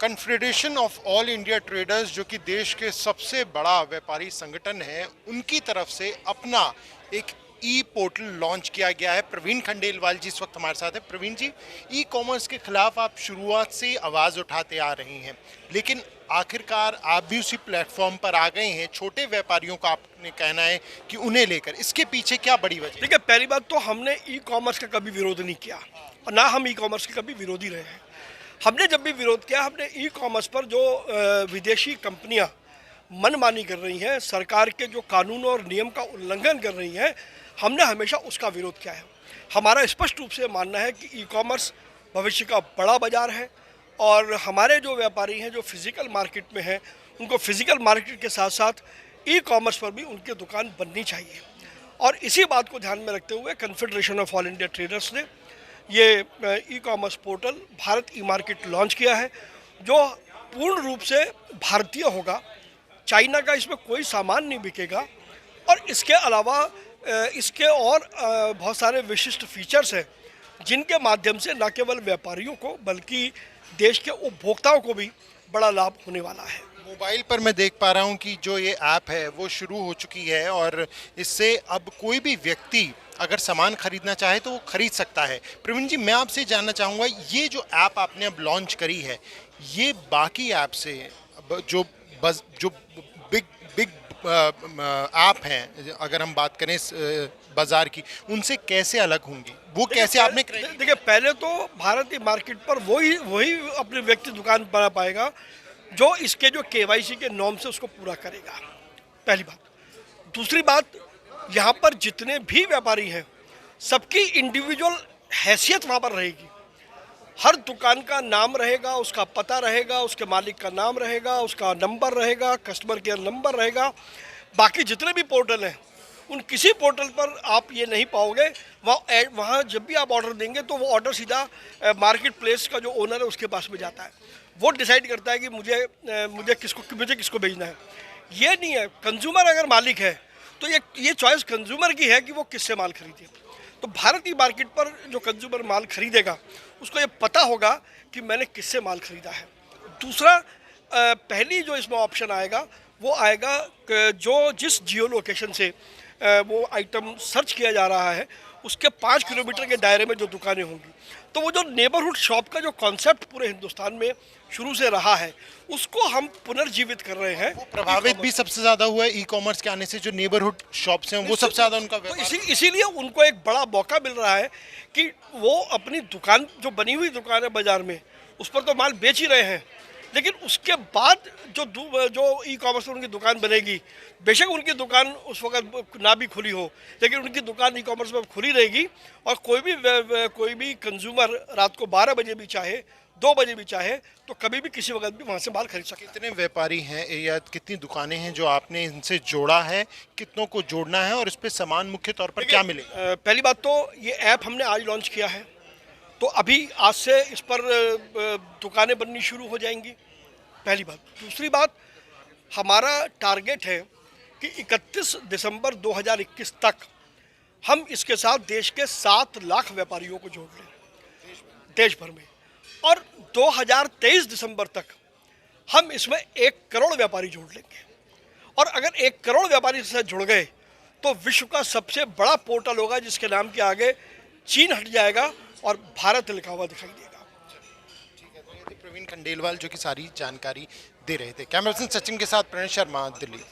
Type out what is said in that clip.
Confederation of all India traders जो कि देश के सबसे बड़ा व्यापारी संगठन है, उनकी तरफ से अपना एक ई पोर्टल लॉन्च किया गया है। प्रवीण खंडेलवाल जी इस वक्त हमारे साथ हैं। प्रवीण जी, ई कॉमर्स के खिलाफ आप शुरुआत से आवाज़ उठाते आ रही हैं, लेकिन आखिरकार आप भी उसी प्लेटफॉर्म पर आ गए हैं। छोटे व्यापारियों का आपने कहना है कि उन्हें लेकर, इसके पीछे क्या बड़ी वजह? देखिए, पहली बात तो हमने ई कॉमर्स का कभी विरोध नहीं किया और ना हम ई कॉमर्स के कभी विरोधी रहे हैं। हमने जब भी विरोध किया, हमने ई कॉमर्स पर जो विदेशी कंपनियां मनमानी कर रही हैं, सरकार के जो कानून और नियम का उल्लंघन कर रही हैं, हमने हमेशा उसका विरोध किया है। हमारा स्पष्ट रूप से मानना है कि ई कॉमर्स भविष्य का बड़ा बाजार है और हमारे जो व्यापारी हैं जो फिज़िकल मार्केट में हैं, उनको फिज़िकल मार्केट के साथ साथ ई कॉमर्स पर भी उनकी दुकान बननी चाहिए। और इसी बात को ध्यान में रखते हुए confederation of all India traders ने ये ई कॉमर्स पोर्टल भारत ई मार्केट लॉन्च किया है, जो पूर्ण रूप से भारतीय होगा। चाइना का इसमें कोई सामान नहीं बिकेगा और इसके अलावा इसके और बहुत सारे विशिष्ट फीचर्स हैं, जिनके माध्यम से न केवल व्यापारियों को बल्कि देश के उपभोक्ताओं को भी बड़ा लाभ होने वाला है। मोबाइल पर मैं देख पा रहा हूं कि जो ये ऐप है वो शुरू हो चुकी है और इससे अब कोई भी व्यक्ति अगर सामान खरीदना चाहे तो वो खरीद सकता है। प्रवीण जी, मैं आपसे जानना चाहूँगा, ये जो ऐप आपने अब लॉन्च करी है, ये बाकी ऐप से जो बिग बिग ऐप हैं, अगर हम बात करें बाजार की, उनसे कैसे अलग होंगी? वो कैसे आपने? देखिए, पहले तो भारत ई मार्केट पर वही अपने व्यक्ति दुकान बना पाएगा जो इसके जो KYC के नॉर्म से उसको पूरा करेगा, पहली बात। दूसरी बात, यहाँ पर जितने भी व्यापारी हैं सबकी इंडिविजुअल हैसियत वहाँ पर रहेगी। हर दुकान का नाम रहेगा, उसका पता रहेगा, उसके मालिक का नाम रहेगा, उसका नंबर रहेगा, कस्टमर केयर नंबर रहेगा। बाकी जितने भी पोर्टल हैं, उन किसी पोर्टल पर आप ये नहीं पाओगे। वहाँ जब भी आप ऑर्डर देंगे तो वो ऑर्डर सीधा मार्केट प्लेस का जो ओनर है उसके पास में जाता है। वो डिसाइड करता है कि मुझे किसको भेजना है। ये नहीं है, कंज्यूमर अगर मालिक है तो ये चॉइस कंज्यूमर की है कि वो किससे माल खरीदे। तो भारत ई मार्केट पर जो कंज्यूमर माल खरीदेगा उसको ये पता होगा कि मैंने किससे माल खरीदा है। दूसरा, पहली जो इसमें ऑप्शन आएगा वो आएगा जो जिस जियो लोकेशन से वो आइटम सर्च किया जा रहा है उसके 5 किलोमीटर के दायरे में जो दुकानें होंगी, तो वो जो नेबरहुड शॉप का जो कॉन्सेप्ट पूरे हिंदुस्तान में शुरू से रहा है उसको हम पुनर्जीवित कर रहे हैं। वो प्रभावित भी सबसे ज़्यादा हुआ है ई कॉमर्स के आने से। जो नेबरहुड शॉप्स हैं वो सबसे ज़्यादा उनका तो इसीलिए उनको एक बड़ा मौका मिल रहा है कि वो अपनी दुकान, जो बनी हुई दुकान है बाजार में, उस पर तो माल बेच ही रहे हैं, लेकिन उसके बाद जो ई कॉमर्स पर उनकी दुकान बनेगी, बेशक उनकी दुकान उस वक्त ना भी खुली हो, लेकिन उनकी दुकान ई कॉमर्स पर खुली रहेगी और कोई भी कंज्यूमर रात को 12 बजे भी चाहे, 2 बजे भी चाहे, तो कभी भी किसी वक्त भी वहाँ से माल खरीद सकते हैं। कितने व्यापारी हैं या कितनी दुकानें हैं जो आपने इनसे जोड़ा है, कितनों को जोड़ना है और इस पर सामान मुख्य तौर पर क्या मिलेगा? पहली बात तो ये ऐप हमने आज लॉन्च किया है, तो अभी आज से इस पर दुकानें बननी शुरू हो जाएंगी, पहली बात। दूसरी बात, हमारा टारगेट है कि 31 दिसंबर 2021 तक हम इसके साथ देश के 7 लाख व्यापारियों को जोड़ लें देश भर में, और 2023 दिसंबर तक हम इसमें 1 करोड़ व्यापारी जोड़ लेंगे। और अगर 1 करोड़ व्यापारी से जुड़ गए तो विश्व का सबसे बड़ा पोर्टल होगा जिसके नाम के आगे चीन हट जाएगा और भारत लिखा हुआ दिखाई देगा। ठीक है, तो ये थे प्रवीण खंडेलवाल जो कि सारी जानकारी दे रहे थे। कैमरा पर्सन सचिन के साथ प्रणय शर्मा, दिल्ली।